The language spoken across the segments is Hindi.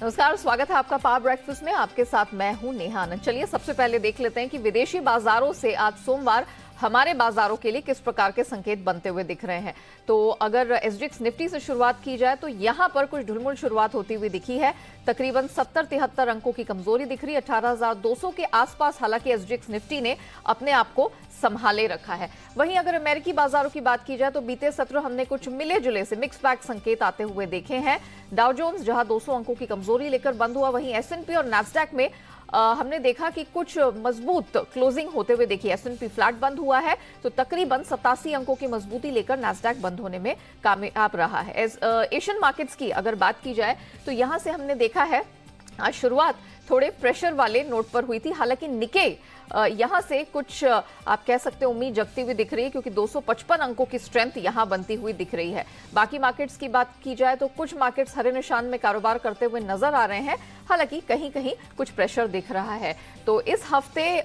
नमस्कार, स्वागत है आपका पावर ब्रेकफास्ट में। आपके साथ मैं हूं नेहा आनंद। चलिए सबसे पहले देख लेते हैं कि विदेशी बाजारों से आज सोमवार हमारे बाजारों के लिए किस प्रकार के संकेत बनते हुए दिख रहे हैं। तो अगर एसजीएक्स निफ्टी से शुरुआत की जाए तो यहां पर कुछ ढुलमुल शुरुआत होती हुई दिखी है। तकरीबन 70-73 अंकों की कमजोरी दिख रही है 18,200 के आसपास। हालांकि एसजीएक्स निफ्टी ने अपने आप को संभाले रखा है। वहीं अगर अमेरिकी बाजारों की बात की जाए तो बीते सत्र हमने कुछ मिले जुले से मिक्स बैग संकेत आते हुए देखे हैं। डाउ जोन्स जहां 200 अंकों की कमजोरी लेकर बंद हुआ, वहीं एसएनपी और नैस्डैक में हमने देखा कि कुछ मजबूत क्लोजिंग होते हुए देखी। एसएनपी फ्लैट बंद हुआ है तो तकरीबन 87 अंकों की मजबूती लेकर नैस्डैक बंद होने में कामयाब रहा है। एशियन मार्केट्स की अगर बात की जाए तो यहां से हमने देखा है आज शुरुआत थोड़े प्रेशर वाले नोट पर हुई थी। हालांकि निके यहां से कुछ आप कह सकते हैं उम्मीद जगती हुई दिख रही है, क्योंकि 255 अंकों की स्ट्रेंथ यहां बनती हुई दिख रही है। बाकी मार्केट्स की बात की जाए तो कुछ मार्केट्स हरे निशान में कारोबार करते हुए नजर आ रहे हैं। हालांकि कहीं कहीं कुछ प्रेशर दिख रहा है। तो इस हफ्ते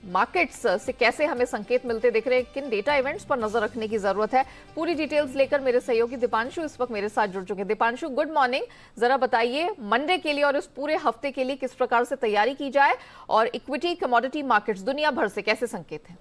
मार्केट्स से कैसे हमें संकेत मिलते दिख रहे हैं, किन डेटा इवेंट्स पर नजर रखने की जरूरत है, पूरी डिटेल्स लेकर मेरे सहयोगी दीपांशु इस वक्त मेरे साथ जुड़ चुके हैं। Deepanshu, good morning. जरा बताइए मंडे के लिए और इस पूरे हफ्ते के लिए किस प्रकार से तैयारी की जाए और इक्विटी कमोडिटी मार्केट्स दुनिया भर से कैसे संकेत हैं?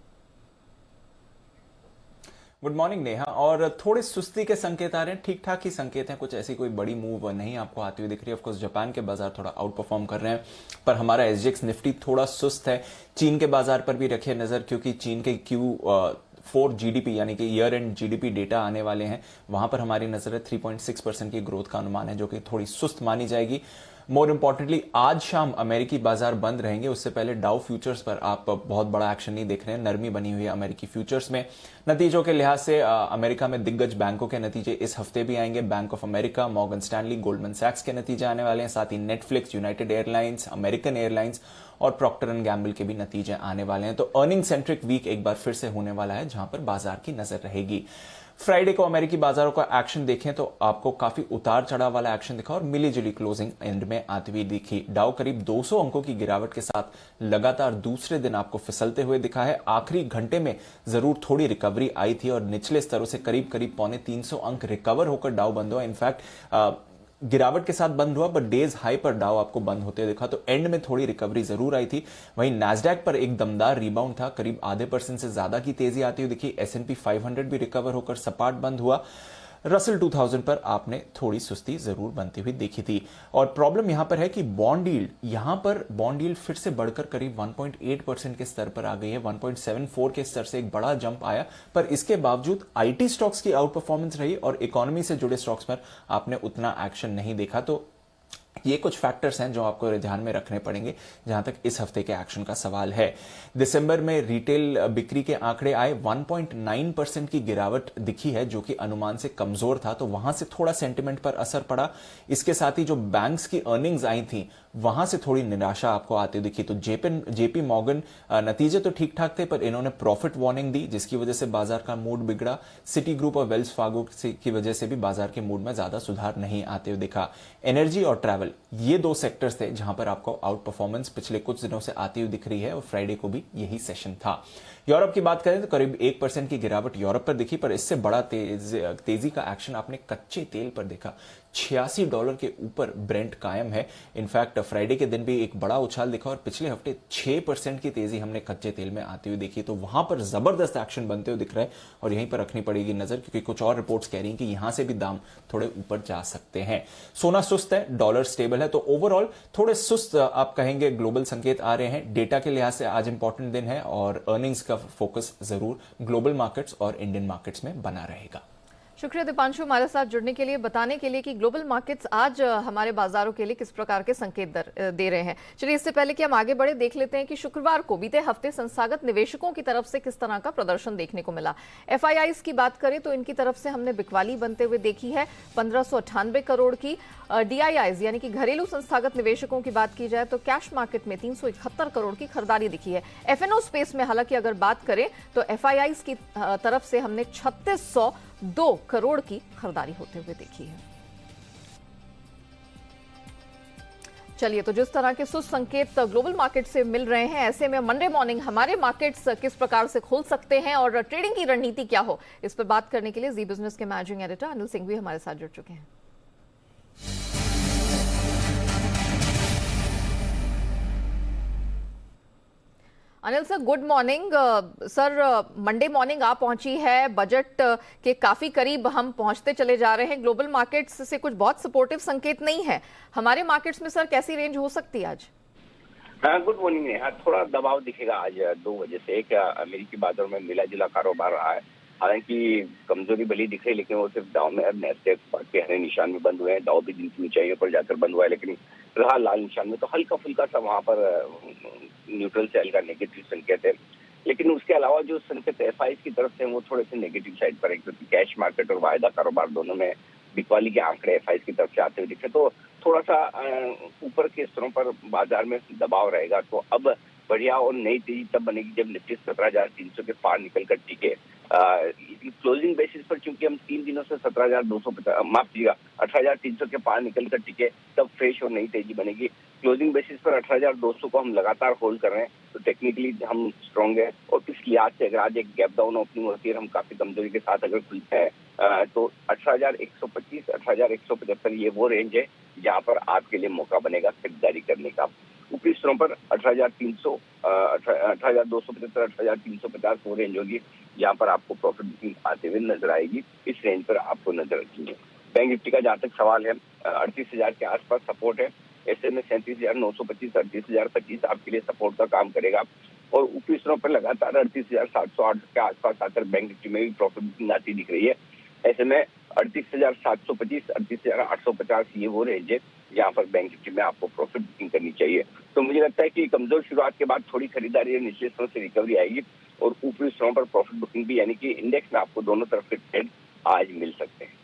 Good morning Neha. और थोड़े सुस्ती के संकेत आ रहे हैं, ठीक ठाक ही संकेत हैं, कुछ ऐसी कोई बड़ी मूव नहीं आपको आती हुई दिख रही है। ऑफकोर्स जापान के बाजार थोड़ा आउट परफॉर्म कर रहे हैं, पर हमारा एसजीएक्स निफ्टी थोड़ा सुस्त है। चीन के बाजार पर भी रखिए नजर, क्योंकि चीन के Q4 जीडीपी यानी कि ईयर एंड जीडीपी डेटा आने वाले हैं। वहां पर हमारी नजर है 3.6% की ग्रोथ का अनुमान है, जो कि थोड़ी सुस्त मानी जाएगी। मोर इंपॉर्टेंटली आज शाम अमेरिकी बाजार बंद रहेंगे, उससे पहले डाउ फ्यूचर्स पर आप बहुत बड़ा एक्शन नहीं देख रहे हैं। नरमी बनी हुई है अमेरिकी फ्यूचर्स में। नतीजों के लिहाज से अमेरिका में दिग्गज बैंकों के नतीजे इस हफ्ते भी आएंगे। Bank of America, Morgan Stanley, Goldman सैक्स के नतीजे आने वाले हैं। साथ ही Netflix, United Airlines, American Airlines और प्रॉक्टर एंड गैम्बल के भी नतीजे आने वाले हैं। तो अर्निंग सेंट्रिक वीक एक बार फिर से होने वाला है, जहां पर बाजार की नजर रहेगी। फ्राइडे को अमेरिकी बाजारों का एक्शन देखें तो आपको काफी उतार चढ़ाव वाला एक्शन दिखा और मिली जुली क्लोजिंग एंड में आती हुई दिखी। डाउ करीब 200 अंकों की गिरावट के साथ लगातार दूसरे दिन आपको फिसलते हुए दिखा है। आखिरी घंटे में जरूर थोड़ी रिकवरी आई थी और निचले स्तरों से करीब करीब 350 अंक रिकवर होकर डाउ बंद हुआ। इनफैक्ट गिरावट के साथ बंद हुआ, बट डेज हाई पर डाउ आपको बंद होते दिखा, तो एंड में थोड़ी रिकवरी जरूर आई थी। वहीं नैस्डैक पर एक दमदार रिबाउंड था, करीब आधे % से ज्यादा की तेजी आती हुई दिखी। एसएनपी 500 भी रिकवर होकर सपाट बंद हुआ। रसल 2000 पर आपने थोड़ी सुस्ती जरूर बनती हुई देखी थी। और प्रॉब्लम यहां पर है कि बॉन्ड यील्ड फिर से बढ़कर करीब 1.8% के स्तर पर आ गई है। 1.74 के स्तर से एक बड़ा जंप आया, पर इसके बावजूद आईटी स्टॉक्स की आउट परफॉर्मेंस रही और इकोनॉमी से जुड़े स्टॉक्स पर आपने उतना एक्शन नहीं देखा। तो ये कुछ फैक्टर्स हैं जो आपको ध्यान में रखने पड़ेंगे जहां तक इस हफ्ते के एक्शन का सवाल है। दिसंबर में रिटेल बिक्री के आंकड़े आए, 1.9% की गिरावट दिखी है, जो कि अनुमान से कमजोर था, तो वहां से थोड़ा सेंटिमेंट पर असर पड़ा। इसके साथ ही जो बैंक्स की अर्निंग्स आई थी वहां से थोड़ी निराशा आपको आती दिखी। तो जेपी मॉर्गन नतीजे तो ठीक ठाक थे, पर इन्होंने प्रॉफिट वार्निंग दी, जिसकी वजह से बाजार का मूड बिगड़ा। सिटी ग्रुप और वेल्स फार्गो की वजह से भी बाजार के मूड में ज्यादा सुधार नहीं आते हुए दिखा। एनर्जी और ट्रैवल, ये दो सेक्टर्स थे जहां पर आपको आउट परफॉर्मेंस पिछले कुछ दिनों से आती हुई दिख रही है, और फ्राइडे को भी यही सेशन था। यूरोप की बात करें तो करीब 1% की गिरावट यूरोप पर दिखी, पर इससे बड़ा तेजी का एक्शन आपने कच्चे तेल पर देखा। $86 के ऊपर ब्रेंट कायम है। इनफैक्ट फ्राइडे के दिन भी एक बड़ा उछाल दिखा और पिछले हफ्ते 6% की तेजी हमने कच्चे तेल में आती हुई देखी। तो वहां पर जबरदस्त एक्शन बनते हुए दिख रहा है और यहीं पर रखनी पड़ेगी नजर, क्योंकि कुछ और रिपोर्ट्स कह रही हैं कि यहां से भी दाम थोड़े ऊपर जा सकते हैं। सोना सुस्त है, डॉलर स्टेबल है, तो ओवरऑल थोड़े सुस्त आप कहेंगे ग्लोबल संकेत आ रहे हैं। डेटा के लिहाज से आज इंपॉर्टेंट दिन है और अर्निंग्स का फोकस जरूर ग्लोबल मार्केट्स और इंडियन मार्केट्स में बना रहेगा। शुक्रिया दीपांशु हमारे साथ जुड़ने के लिए, बताने के लिए कि ग्लोबल मार्केट्स आज हमारे बाजारों के लिए किस प्रकार के संकेत दे रहे हैं। चलिए इससे पहले कि हम आगे बढ़े, देख लेते हैं कि शुक्रवार को बीते हफ्ते संस्थागत निवेशकों की तरफ से किस तरह का प्रदर्शन देखने को मिला। एफआईआईज की बात करें तो इनकी तरफ से हमने बिकवाली बनते हुए देखी है 1598 करोड़ की। डीआईआईज यानी कि घरेलू संस्थागत निवेशकों की बात की जाए तो कैश मार्केट में 371 करोड़ की खरीदारी दिखी है। एफएनओ स्पेस में हालांकि अगर बात करें तो एफआईआईज की तरफ से हमने 3602 करोड़ की खरीदारी होते हुए देखी है। चलिए, तो जिस तरह के सुस्त संकेत ग्लोबल मार्केट से मिल रहे हैं, ऐसे में मंडे मॉर्निंग हमारे मार्केट्स किस प्रकार से खोल सकते हैं और ट्रेडिंग की रणनीति क्या हो, इस पर बात करने के लिए जी बिजनेस के मैनेजिंग एडिटर अनिल सिंघवी हमारे साथ जुड़ चुके हैं। Anil sir, good morning. Sir, Monday morning आप पहुंची है, बजट के काफी करीब हम पहुंचते चले जा रहे हैं। ग्लोबल मार्केट्स से कुछ बहुत सपोर्टिव संकेत नहीं है। हमारे मार्केट्स में सर कैसी रेंज हो सकती है आज? हाँ, गुड मॉर्निंग नेहा। थोड़ा दबाव दिखेगा आज 2 वजह से। एक, अमेरिकी बाजारों में मिला जुला कारोबार रहा है। हालांकि कमजोरी भली दिख रही, लेकिन वो सिर्फ डाउ में। नैस्डैक के हरे निशान में बंद हुए हैं। डाउ भी दिन की ऊंचाइयों पर जाकर बंद हुआ है, लेकिन रहा लाल निशान में। तो हल्का फुल्का सा वहां पर न्यूट्रल सेल का नेगेटिव संकेत है। लेकिन उसके अलावा जो संकेत एफआई की तरफ से वो थोड़े से नेगेटिव साइड पर है, क्योंकि कैश मार्केट और वायदा कारोबार दोनों में बिकवाली के आंकड़े एफआई की तरफ से आते हुए दिखे। तो थोड़ा सा ऊपर के स्तरों पर बाजार में दबाव रहेगा। तो अब बढ़िया और नई तेजी तब बनेगी जब निफ्टी 17,300 के पार निकलकर टिके। क्लोजिंग बेसिस पर चूंकि हम 3 दिनों से 17,250, माफ कीजिएगा, 18,300 के पार निकलकर टिके, तब फ्रेश और नई तेजी बनेगी। क्लोजिंग बेसिस पर 18,200 को हम लगातार होल्ड कर रहे हैं, तो टेक्निकली हम स्ट्रॉन्ग है। और इस लिहाज से अगर आज एक गैप डाउन ओपनिंग होती है, हम काफी कमजोरी के साथ अगर खुलते हैं, तो 18,125, 18,175 ये वो रेंज है जहां पर आपके लिए मौका बनेगा खरीदारी करने का। ऊपरी स्तरों पर 18,300, 18,275, 18,350 वो रेंज होगी जहां पर आपको प्रॉफिट बुकिंग आते हुए नजर आएगी। इस रेंज पर आपको नजर रखेंगे। बैंक निफ्टी का जहां तक सवाल है, 38,000 के आसपास सपोर्ट है। ऐसे में 37,925, 38,025 आपके लिए सपोर्ट का काम करेगा। और ऊपरी स्तरों पर लगातार 38,708 के आसपास आकर बैंक निफ्टी में भी प्रॉफिट बुकिंग आती दिख रही है। ऐसे में 38,725, 38,850 ये वो रेंज है जहां पर बैंक निफ्टी में आपको प्रॉफिट बुकिंग करनी चाहिए। तो मुझे लगता है कि कमजोर शुरुआत के बाद थोड़ी खरीदारी और निचले स्तरों से रिकवरी आएगी, और ऊपरी स्तरों पर प्रॉफिट बुकिंग भी, यानी कि इंडेक्स में आपको दोनों तरफ के ट्रेड आज मिल सकते हैं।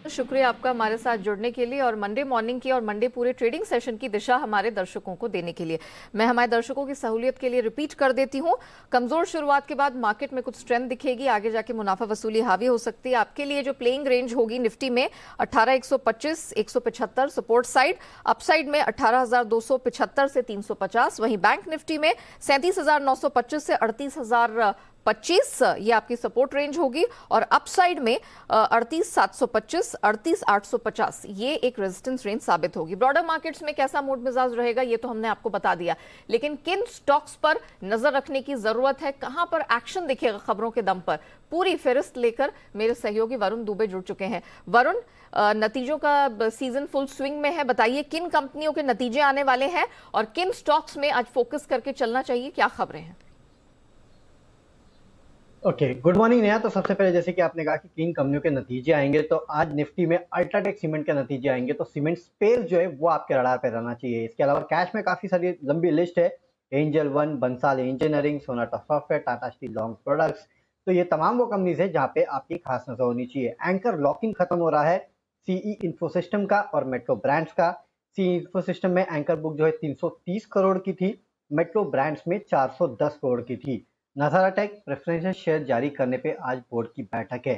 शुक्रिया आपका हमारे साथ जुड़ने के लिए और मंडे मॉर्निंग की और मंडे पूरे ट्रेडिंग सेशन की दिशा हमारे दर्शकों को देने के लिए। मैं हमारे दर्शकों की सहूलियत के लिए रिपीट कर देती हूं। कमजोर शुरुआत के बाद मार्केट में कुछ स्ट्रेंथ दिखेगी, आगे जाके मुनाफा वसूली हावी हो सकती है। आपके लिए जो प्लेइंग रेंज होगी निफ्टी में 18,125, 175 सपोर्ट साइड, अपसाइड में 18,275 से 350। वहीं बैंक निफ्टी में 37,925 से 38,025 ये आपकी सपोर्ट रेंज होगी, और अपसाइड में 38,725, 38,850 ये एक रेजिस्टेंस रेंज साबित होगी। ब्रॉडर मार्केट्स में कैसा मूड मिजाज रहेगा ये तो हमने आपको बता दिया, लेकिन किन स्टॉक्स पर नजर रखने की जरूरत है, कहां पर एक्शन दिखेगा खबरों के दम पर, पूरी फेरिस्त लेकर मेरे सहयोगी वरुण दुबे जुड़ चुके हैं। वरुण, नतीजों का सीजन फुल स्विंग में है, बताइए किन कंपनियों के नतीजे आने वाले हैं और किन स्टॉक्स में आज फोकस करके चलना चाहिए, क्या खबरें हैं? Okay, good morning Neha. तो सबसे पहले जैसे कि आपने कहा कि किन कंपनियों के नतीजे आएंगे, तो आज निफ्टी में अल्ट्राटेक सीमेंट के नतीजे आएंगे, तो सीमेंट स्पेस जो है वो आपके रडार पे रहना चाहिए। इसके अलावा कैश में काफी सारी लंबी लिस्ट है। Angel one, Bansal engineering, Sonata software, Tata steel long products, तो ये तमाम वो कंपनीज है जहाँ पे आपकी खास नजर होनी चाहिए। एंकर लॉकिंग खत्म हो रहा है सीई इंफोसिस्टम का और मेट्रो ब्रांड्स का। सीई इंफोसिस्टम में एंकर बुक जो है 330 करोड़ की थी, मेट्रो ब्रांड्स में 410 करोड़ की थी। नजाराटेक प्रेफरेंशियल शेयर जारी करने पे आज बोर्ड की बैठक है।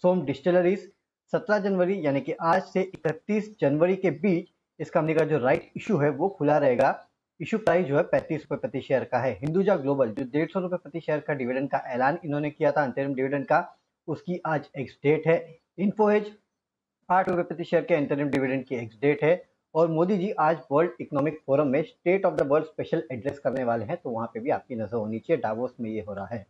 सोम डिस्टिलरीज 17 जनवरी यानी कि आज से 31 जनवरी के बीच इस कंपनी का जो राइट इशू है वो खुला रहेगा। इशू प्राइस जो है 35 रुपए प्रति शेयर का है। हिंदुजा ग्लोबल जो 150 रुपए प्रति शेयर का डिविडेंड का ऐलान इन्होंने किया था, अंतरिम डिविडेंड का, उसकी आज एक्स डेट है। इन्फोएज 8 रुपए प्रति शेयर के अंतरिम डिविडेंड की एक्स डेट है। और मोदी जी आज वर्ल्ड इकोनॉमिक फोरम में state of the world special address करने वाले हैं, तो वहां पे भी आपकी नजर होनी चाहिए। डावोस में ये हो रहा है।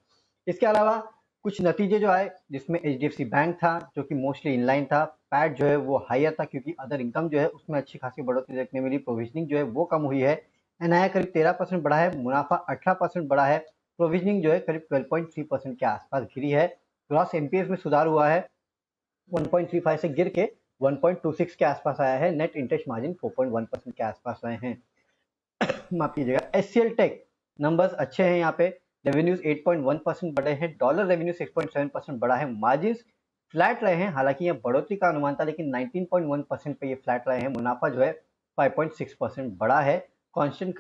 इसके अलावा कुछ नतीजे जो आए जिसमें एचडीएफसी बैंक था जो कि मोस्टली इनलाइन था। पैट जो है वो हायर था क्योंकि अदर इनकम जो है उसमें अच्छी खासी बढ़ोतरी देखने मिली। प्रोविजनिंग जो है वो कम हुई है। एनआईए करीब 13% बढ़ा है, मुनाफा 18% बढ़ा है। प्रोविजनिंग जो है करीब 12.3% के आसपास गिरी है। ग्रॉस एनपीएस में सुधार हुआ है, 1.35 से गिर के 1.26 के आसपास आया है। नेट इंटरेस्ट मार्जिन 4.1% के आसपास आए हैं। माफ कीजिएगा। एचसीएल टेक नंबर्स अच्छे हैं, यहाँ पे रेवेन्यूज 8.1% बढ़े हैं, डॉलर रेवेन्यू 6.7% बढ़ा है। मार्जिन फ्लैट रहे हैं, हालांकि यह बढ़ोतरी का अनुमान था लेकिन 19.1% पे ये फ्लैट रहे हैं। मुनाफा जो है 5.6% बढ़ा है। कांस्टेंट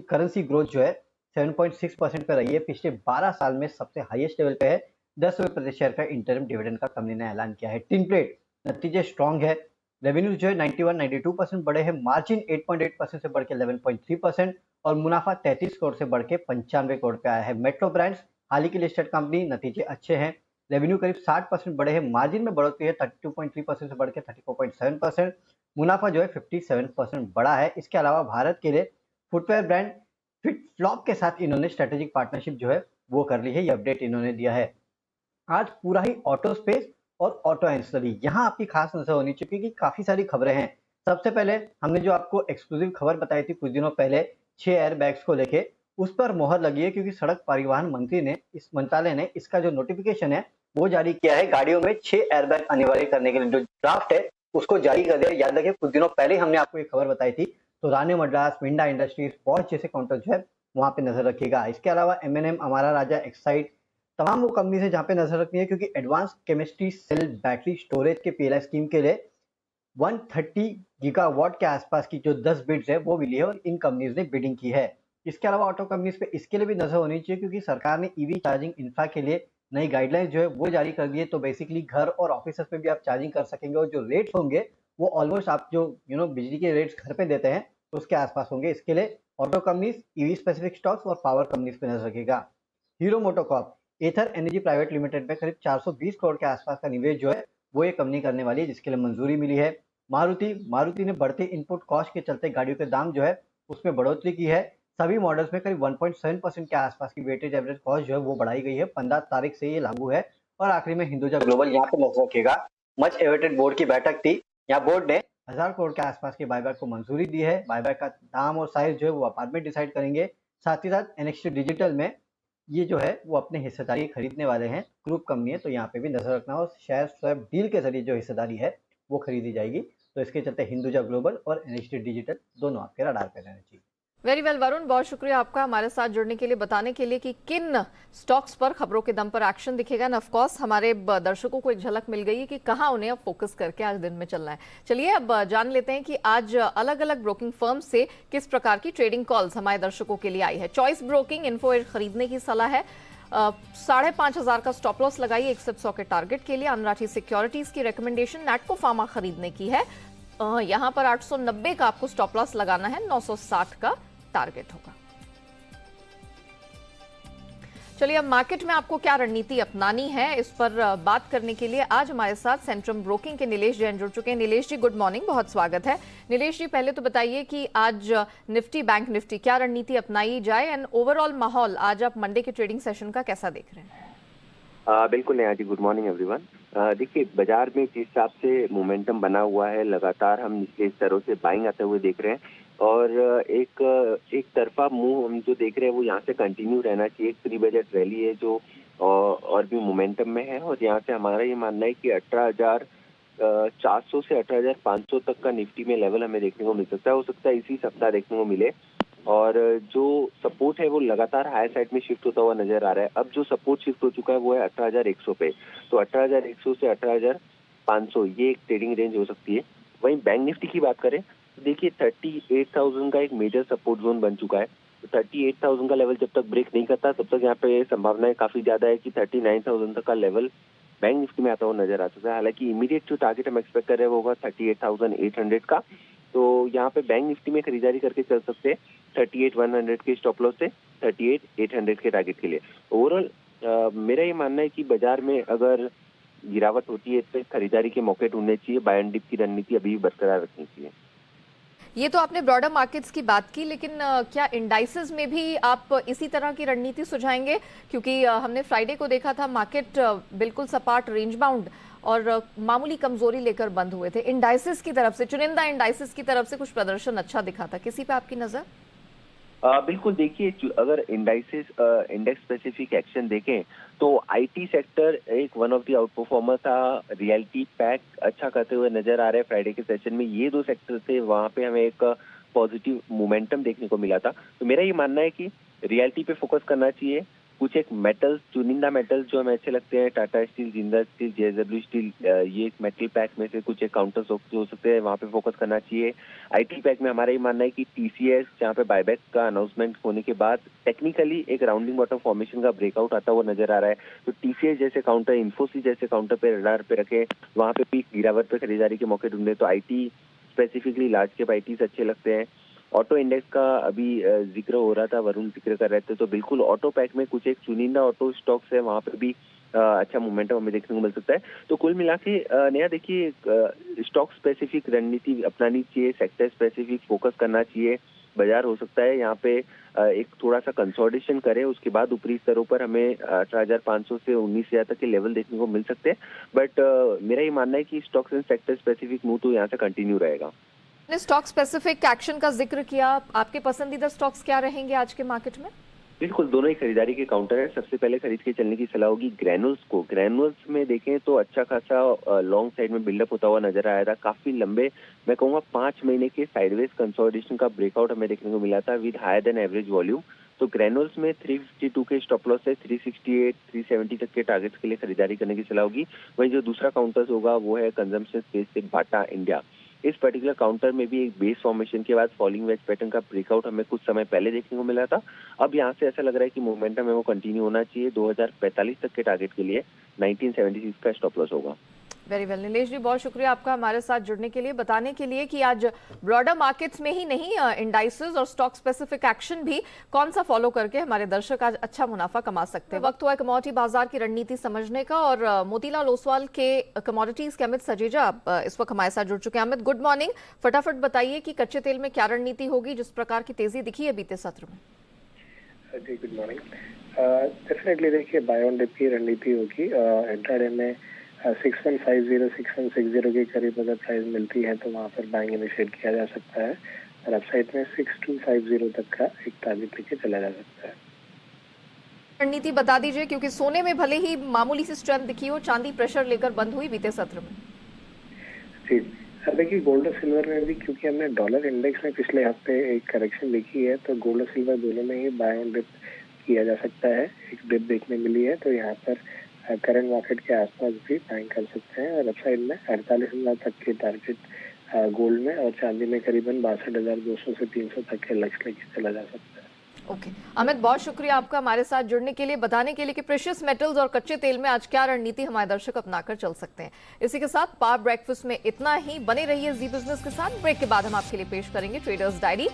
करेंसी ग्रोथ जो है 7.6% पे रही है, पिछले 12 साल में सबसे हाईएस्ट लेवल पे है। 10 रुपए प्रति शेयर का इंटरिम डिविडेंड का कंपनी ने ऐलान किया है। टिनप्लेट नतीजे स्ट्रॉन्ग है, रेवेन्यू जो है 92% बढ़े हैं। मार्जिन 8.8% से बढ़ के 11.3% और मुनाफा 33 करोड़ से बढ़ के 95 करोड़ पे आया है। मेट्रो ब्रांड्स हाल ही की लिस्टेड कंपनी, नतीजे अच्छे हैं। रेवेन्यू करीब 60% बढ़े हैं, मार्जिन में बढ़ोतरी है 32.3% से बढ़ के 34.7%। मुनाफा जो है 57% बढ़ा है। इसके अलावा भारत के लिए फुटवेयर ब्रांड फिर फ्लॉप के साथ इन्होंने स्ट्रेटेजिक पार्टनरशिप जो है वो कर ली है, ये अपडेट इन्होंने दिया है। आज पूरा ही ऑटो स्पेस और ऑटो एंसिलरी यहाँ आपकी खास नजर होनी चाहिए क्योंकि काफी सारी खबरें हैं। सबसे पहले हमने जो आपको एक्सक्लूसिव खबर बताई थी कुछ दिनों पहले 6 एयरबैग्स को लेके, उस पर मोहर लगी है क्योंकि सड़क परिवहन मंत्री ने, इस मंत्रालय ने इसका जो नोटिफिकेशन है वो जारी किया है। गाड़ियों में 6 एयरबैग अनिवार्य करने के लिए जो ड्राफ्ट है उसको जारी कर दिया। याद रखिए कुछ दिनों पहले हमने आपको ये खबर बताई थी। तो रानी मद्रास, मिंडा इंडस्ट्रीज, बॉश जैसे काउंटर जो है वहां पे नजर रखिएगा। इसके अलावा M&M, अमारा राजा, एक्साइड, तमाम वो कंपनी है जहां पे नजर रखनी है क्योंकि advance chemistry cell battery storage के PLI स्कीम के लिए 130 गीगावाट के आसपास की जो 10 बिड्स है वो मिली है और इन कंपनीज ने बिडिंग की है। इसके अलावा ऑटो कंपनीज पे इसके लिए भी नजर होनी चाहिए क्योंकि सरकार ने EV चार्जिंग इंफ्रा के लिए नई गाइडलाइंस जो है वो जारी कर दी है। तो बेसिकली घर और ऑफिस में भी आप चार्जिंग कर सकेंगे और जो रेट्स होंगे वो ऑलमोस्ट आप जो बिजली के रेट्स घर पे देते हैं उसके आसपास होंगे। इसके लिए auto companies, EV specific stocks और पावर कंपनीज पे नजर रखेगा। हीरो मोटोकॉर्प, एथर एनर्जी प्राइवेट लिमिटेड में करीब 420 करोड़ के आसपास का निवेश जो है वो ये कंपनी करने वाली है जिसके लिए मंजूरी मिली है। मारुति ने बढ़ते इनपुट कॉस्ट के चलते गाड़ियों के दाम जो है उसमें बढ़ोतरी की है। सभी मॉडल्स में करीब 1.7% के आसपास की वेटेज एवरेज कॉस्ट जो है वो बढ़ाई गई है। 15 तारीख से ये लागू है। और आखिरी में हिंदुजा ग्लोबल, यहाँ पे नजर रखिएगा। मच एवेटेड बोर्ड की बैठक थी, यहाँ बोर्ड ने 1000 करोड़ के आसपास के बायबैक को मंजूरी दी है। बायबैक का दाम और साइज जो है वो अपार्ट में डिसाइड करेंगे। साथ ही साथ NXT डिजिटल में ये जो है वो अपने हिस्सेदारी खरीदने वाले हैं। ग्रुप कंपनी है तो यहाँ पे भी नजर रखना हो। शेयर स्वैप डील के जरिए जो हिस्सेदारी है वो खरीदी जाएगी। तो इसके चलते हिंदुजा ग्लोबल और NXT डिजिटल दोनों आपके रडार पे रहने चाहिए। वेरी वेल वरुण, बहुत शुक्रिया आपका हमारे साथ जुड़ने के लिए, बताने के लिए कि किन स्टॉक्स पर खबरों के दम पर एक्शन दिखेगा। एंड ऑफ कोर्स हमारे दर्शकों को एक झलक मिल गई है कि कहां उन्हें अब फोकस करके आज दिन में चलना है। चलिए अब जान लेते हैं कि आज अलग अलग ब्रोकिंग फर्म से किस प्रकार की ट्रेडिंग कॉल्स हमारे दर्शकों के लिए आई है। चॉइस ब्रोकिंग इन्फो एज खरीदने की सलाह है। 5,500 का स्टॉप लॉस लगाइए 100 के टारगेट के लिए। अनराठी सिक्योरिटीज की रिकमेंडेशन नैटको फार्मा खरीदने की है। यहां पर 890 का आपको स्टॉप लॉस लगाना है, 960 का टारगेट होगा। चलिए अब मार्केट में आपको क्या रणनीति अपनानी है इस पर बात करने के लिए आज हमारे साथ सेंट्रम ब्रोकिंग के नीलेश जैन जुड़ चुके हैं। नीलेश जी गुड मॉर्निंग, बहुत स्वागत है। नीलेश जी पहले तो बताइए कि आज निफ्टी, बैंक निफ्टी क्या रणनीति अपनाई जाए एंड ओवरऑल माहौल आज आप मंडे के ट्रेडिंग सेशन का कैसा देख रहे हैं? बिल्कुल Neha ji, good morning everyone. देखिए बाजार में जिस हिसाब से मोमेंटम बना हुआ है, लगातार हम निचले स्तरों से बाइंग आते हुए देख रहे हैं और एक तरफा मूव हम जो देख रहे हैं वो यहाँ से कंटिन्यू रहना चाहिए। एक प्री बजट रैली है जो और भी मोमेंटम में है और यहाँ से हमारा ये मानना है कि 18,400 से 18,500 तक का निफ्टी में लेवल हमें देखने को मिल सकता है। हो सकता है इसी सप्ताह देखने को मिले और जो सपोर्ट है वो लगातार हायर साइड में शिफ्ट होता हुआ नजर आ रहा है। अब जो सपोर्ट शिफ्ट हो चुका है वो है 18,100 पे, तो 18,100 से 18,500 ये एक ट्रेडिंग रेंज हो सकती है। वहीं बैंक निफ्टी की बात करें तो देखिए 38,000 का एक मेजर सपोर्ट जोन बन चुका है। तो 38,000 का लेवल जब तक ब्रेक नहीं करता तब तक यहाँ पे संभावनाएं काफी ज्यादा है कि 39,000 तक का लेवल बैंक निफ्टी में आता हुआ नजर आ सकता है। हालांकि इमीडिएट जो टारगेट हम एक्सपेक्ट कर रहे हैं वो होगा 38,800 का। तो यहाँ पे बैंक निफ्टी में खरीदारी करके चल सकते हैं 38,100 के स्टॉप लॉस से 38,800 के टारगेट के लिए। ओवरऑल मेरा ये मानना है कि बाजार में अगर गिरावट होती है तो खरीदारी के मौके ढूंढने चाहिए। बाय एंड डिप की रणनीति अभी भी बरकरार रखनी चाहिए। ये तो आपने ब्रॉडर मार्केट्स की बात की, लेकिन क्या इंडाइसेस में भी आप इसी तरह की रणनीति सुझाएंगे? क्योंकि हमने फ्राइडे को देखा था मार्केट बिल्कुल सपाट, रेंज बाउंड और मामूली कमजोरी लेकर बंद हुए थे। इंडाइसेस की तरफ से, चुनिंदा इंडाइसेस की तरफ से कुछ प्रदर्शन अच्छा दिखा था, किसी पे आपकी नजर? बिल्कुल, देखिए अगर इंडेक्स स्पेसिफिक एक्शन देखें तो आईटी सेक्टर एक one of the out performer था। रियलिटी पैक अच्छा करते हुए नजर आ रहे हैं फ्राइडे के सेशन में। ये दो सेक्टर थे, वहां पे हमें एक पॉजिटिव मोमेंटम देखने को मिला था। तो मेरा ये मानना है कि रियलिटी पे फोकस करना चाहिए। कुछ एक मेटल्स, चुनिंदा मेटल्स जो हमें अच्छे लगते हैं, Tata steel, Jindal steel, JSW steel, ये एक मेटल पैक में से कुछ एक काउंटर्स हो सकते हैं, वहां पे फोकस करना चाहिए। आईटी पैक में हमारा ये मानना है कि TCS जहाँ पे बायबैक का अनाउंसमेंट होने के बाद टेक्निकली एक राउंडिंग बॉटम फॉर्मेशन का ब्रेकआउट आता हुआ नजर आ रहा है। तो TCS जैसे काउंटर, इन्फोसिस जैसे काउंटर पे रडार पे रखे, वहां पे भी गिरावट पे खरीदारी के मौके ढूंढे। तो IT specifically large cap ITs अच्छे लगते हैं। ऑटो इंडेक्स का अभी जिक्र हो रहा था, वरुण जिक्र कर रहे थे, तो बिल्कुल ऑटो पैक में कुछ एक चुनिंदा ऑटो स्टॉक्स है, वहां पे भी अच्छा मोमेंटम हमें देखने को मिल सकता है। तो कुल मिला के नया देखिए स्टॉक स्पेसिफिक रणनीति अपनानी चाहिए, सेक्टर स्पेसिफिक फोकस करना चाहिए। बाजार हो सकता है यहाँ पे एक थोड़ा सा कंसोलिडेशन करे, उसके बाद ऊपरी स्तरों पर हमें 18,500 से 19,000 तक के लेवल देखने को मिल सकते हैं। बट मेरा ये मानना है कि stocks and sector specific move तो यहाँ से कंटिन्यू रहेगा। स्टॉक स्पेसिफिक एक्शन का जिक्र किया, आपके पसंदीदा स्टॉक्स क्या रहेंगे आज के मार्केट में? बिल्कुल, दोनों ही खरीदारी के काउंटर है। सबसे पहले खरीद के चलने की सलाह होगी ग्रैनुल्स को। ग्रैनुल्स में देखें तो अच्छा खासा लॉन्ग साइड में बिल्डअप होता हुआ नजर आया था। काफी लंबे, मैं कहूंगा 5 महीने के साइडवेज कंसोलिडेशन का ब्रेकआउट हमें देखने को मिला था with higher than average volume. तो ग्रैनुल्स में 352 के स्टॉप लॉस है, 368, 370 तक के टारगेट्स के लिए खरीदारी करने की सलाह होगी। वहीं जो दूसरा काउंटर होगा वो है कंजम्पशन स्पेस से बाटा इंडिया। इस पर्टिकुलर काउंटर में भी एक बेस फॉर्मेशन के बाद फॉलिंग वेज पैटर्न का ब्रेकआउट हमें कुछ समय पहले देखने को मिला था। अब यहाँ से ऐसा लग रहा है कि मोमेंटम है वो कंटिन्यू होना चाहिए। 2045 तक के टारगेट के लिए 1976 का स्टॉप लॉस होगा। वेरी वेल नीलेश जी, बहुत शुक्रिया आपका हमारे साथ जुड़ने के लिए, बताने के लिए कि आज ब्रॉडर मार्केट्स में ही नहीं इंडाइसेस और स्टॉक स्पेसिफिक एक्शन भी कौन सा फॉलो करके हमारे दर्शक आज अच्छा मुनाफा कमा सकते हैं। वक्त हुआ है कमोडिटी बाजार की रणनीति समझने का और मोतीलाल ओसवाल के कमोडिटीज के अमित सजेजा इस वक्त हमारे साथ जुड़ चुके हैं। Amit, good morning. फटाफट बताइए कि कच्चे तेल में क्या रणनीति होगी जिस प्रकार की तेजी दिखी है बीते सत्र में? जी गुड मॉर्निंग। डेफिनेटली देखिए बाय ऑन डिप की रणनीति होगी। इंट्राडे में 6150 6160 के करीब अगर प्राइस मिलती है तो वहाँ पर बाइंग इनिशिएट किया जा सकता है और अपसाइड में 6250 तक का एक टारगेट लेके चला जा सकता है। रणनीति बता दीजिए, क्योंकि सोने में भले ही मामूली सी स्ट्रेंथ दिखी हो, चांदी प्रेशर लेकर बंद हुई बीते सत्र में। जी देखिए गोल्ड और सिल्वर में भी क्योंकि हमने डॉलर इंडेक्स में पिछले हफ्ते एक करेक्शन देखी है तो गोल्ड और सिल्वर दोनों में ही बाय ऑन डिप किया जा सकता है। एक डिप देखने मिली है तो यहाँ पर करंट मार्केट के आसपास भी बाइंग कर सकते हैं और अपसाइड में 48,000 तक के टारगेट गोल्ड में और चांदी में करीबन 62,200 से 300 तक के लक्ष्य लेके चला जा सकता है। ओके अमित, बहुत शुक्रिया आपका हमारे साथ जुड़ने के लिए, बताने के लिए कि प्रेशियस मेटल्स और कच्चे तेल में आज क्या रणनीति हमारे दर्शक अपनाकर चल सकते हैं। इसी के साथ पावर ब्रेकफास्ट में इतना ही। बने रहिए जी बिजनेस के साथ। ब्रेक के बाद हम आपके लिए पेश करेंगे ट्रेडर्स डायरी।